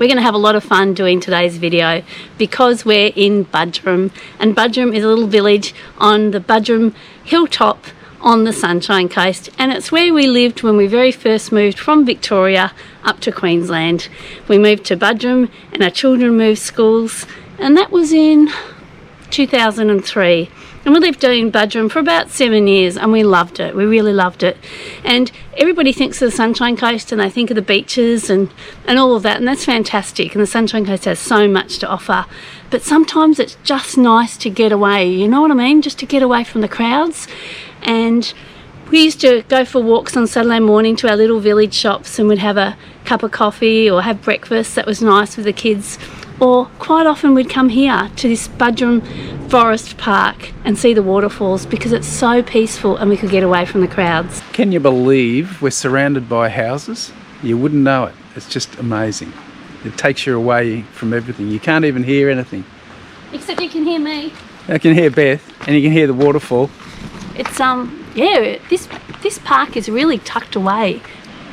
We're going to have a lot of fun doing today's video because we're in Buderim, and Buderim is a little village on the Buderim hilltop on the Sunshine Coast, and it's where we lived when we very first moved from Victoria up to Queensland. We moved to Buderim and our children moved schools, and that was in 2003. And we lived in Buderim for about 7 years, and we loved it. We really loved it. And everybody thinks of the Sunshine Coast and they think of the beaches and all of that, and that's fantastic. And the Sunshine Coast has so much to offer. But sometimes it's just nice to get away, you know what I mean? Just to get away from the crowds. And we used to go for walks on Saturday morning to our little village shops, and we'd have a cup of coffee or have breakfast. That was nice with the kids. Or quite often we'd come here to this Buderim Forest Park and see the waterfalls because it's so peaceful and we could get away from the crowds. Can you believe we're surrounded by houses? You wouldn't know it. It's just amazing. It takes you away from everything. You can't even hear anything. Except you can hear me. I can hear Beth and you can hear the waterfall. It's yeah, this park is really tucked away.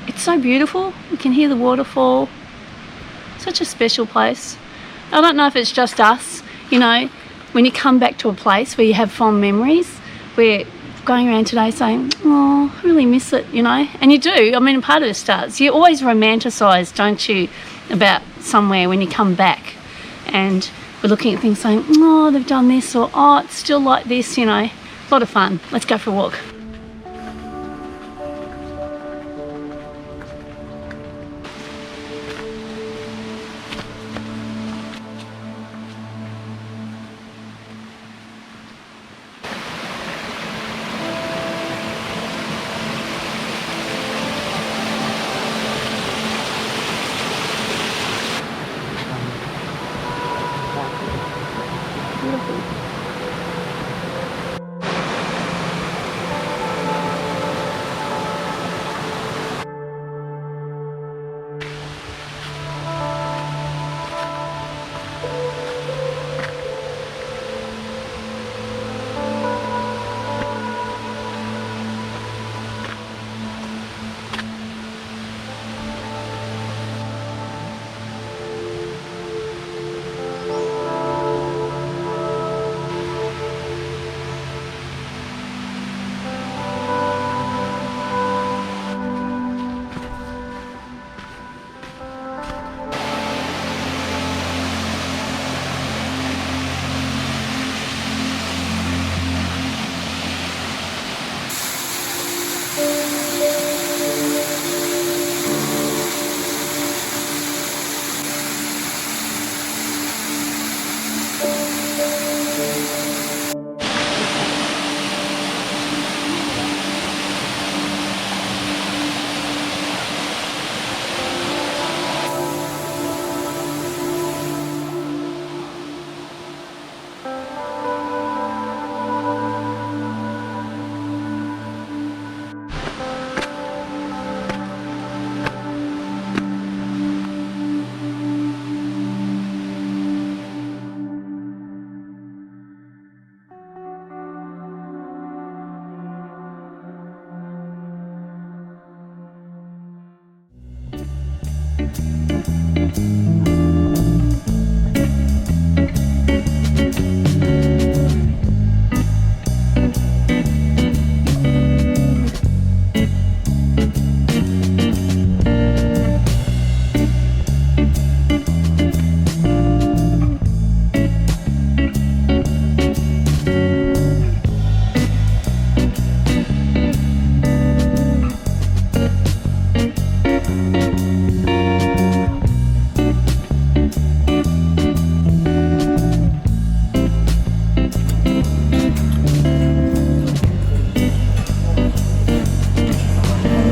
It's so beautiful. You can hear the waterfall. Such a special place. I don't know if it's just us, you know, when you come back to a place where you have fond memories. We're going around today saying, oh, I really miss it, you know, and you do. I mean, part of it starts, you always romanticise, don't you, about somewhere when you come back, and we're looking at things saying, oh, they've done this, or oh, it's still like this, you know. A lot of fun. Let's go for a walk.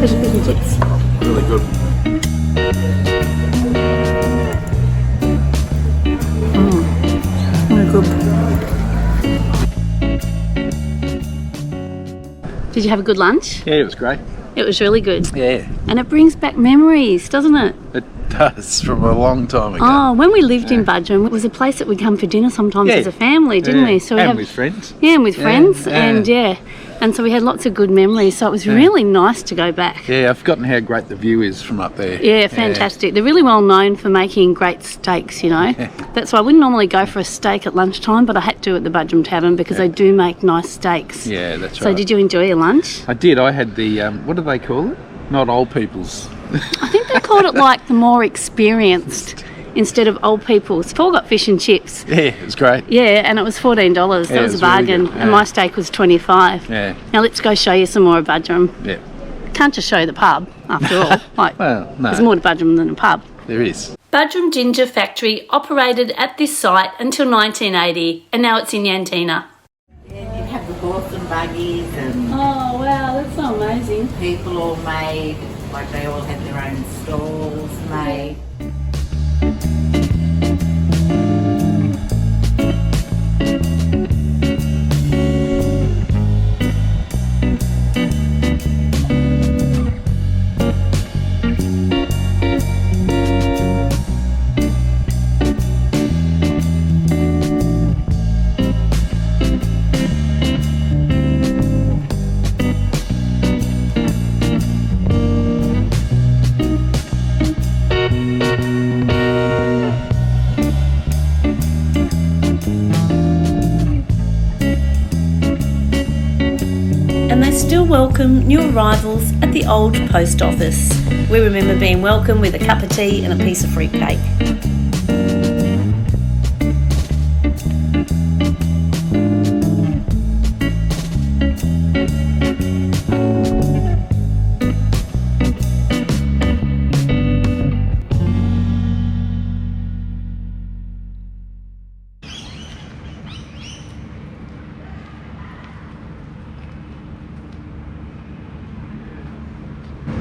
It's really good. Really good. Did you have a good lunch? Yeah, it was great. It was really good. Yeah. And it brings back memories, doesn't it? It does, from a long time ago. Oh, when we lived in Buderim, it was a place that we'd come for dinner sometimes as a family, didn't we? So and with friends. Yeah, and with friends. And And so we had lots of good memories, so it was really nice to go back. Yeah, I've forgotten how great the view is from up there. Yeah, fantastic. They're really well known for making great steaks, you know. That's why I wouldn't normally go for a steak at lunchtime, but I had to at the Buderim Tavern because they do make nice steaks. Yeah, that's right. So did you enjoy your lunch? I did. I had the, what do they call it? Not old people's. I think they called it like the more experienced instead of old people's. Paul got fish and chips. Yeah, it was great. Yeah, and it was $14. That was a bargain. Really good. And my steak was $25. Yeah. Now let's go show you some more of Buderim. Yeah. Can't just show you the pub, after all. Like, Well, no. there's more to Buderim than a pub. There is. Buderim Ginger Factory operated at this site until 1980, and now it's in Yantina. Yeah, you'd have the horse and buggies and Oh wow, that's so amazing. people all made, like they all had their own stalls made. And they still welcome new arrivals at the old post office. We remember being welcomed with a cup of tea and a piece of fruit cake.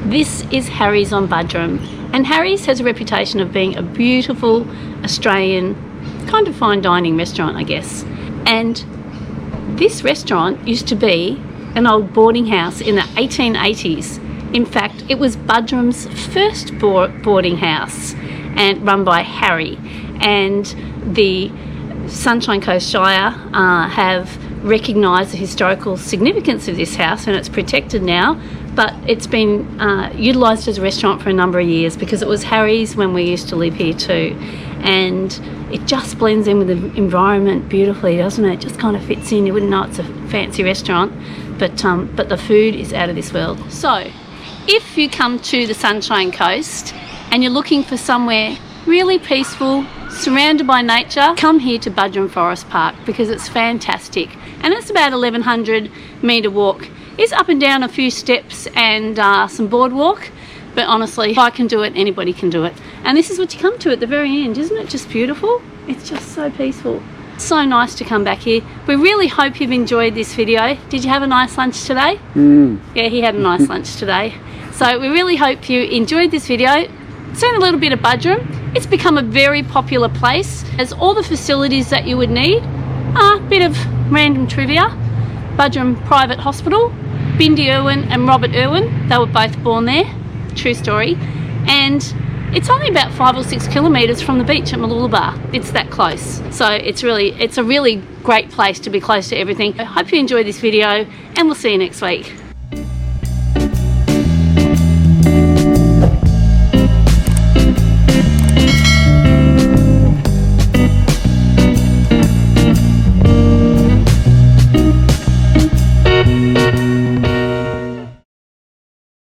This is Harry's on Buderim, and Harry's has a reputation of being a beautiful Australian kind of fine dining restaurant, I guess. And this restaurant used to be an old boarding house in the 1880s. In fact, it was Buderim's first boarding house, and run by Harry. And the Sunshine Coast Shire have recognised the historical significance of this house, and it's protected now, but it's been utilised as a restaurant for a number of years because it was Harry's when we used to live here too, and it just blends in with the environment beautifully, doesn't it? It just kind of fits in. You wouldn't know it's a fancy restaurant, but the food is out of this world. So if you come to the Sunshine Coast and you're looking for somewhere really peaceful, surrounded by nature, come here to Buderim Forest Park because it's fantastic, and it's about 1,100 metre walk. It's up and down a few steps and some boardwalk, but honestly, if I can do it, anybody can do it. And this is what you come to at the very end. Isn't it just beautiful? It's just so peaceful. So nice to come back here. We really hope you've enjoyed this video. Did you have a nice lunch today? Yeah, he had a nice lunch today. So we really hope you enjoyed this video. Seen a little bit of Buderim. It's become a very popular place. Has all the facilities that you would need. A bit of random trivia. Buderim Private Hospital. Bindi Irwin and Robert Irwin, they were both born there. True story. And it's only about 5 or 6 kilometres from the beach at Mooloolaba. It's that close. So it's a really great place to be close to everything. I hope you enjoyed this video, and we'll see you next week.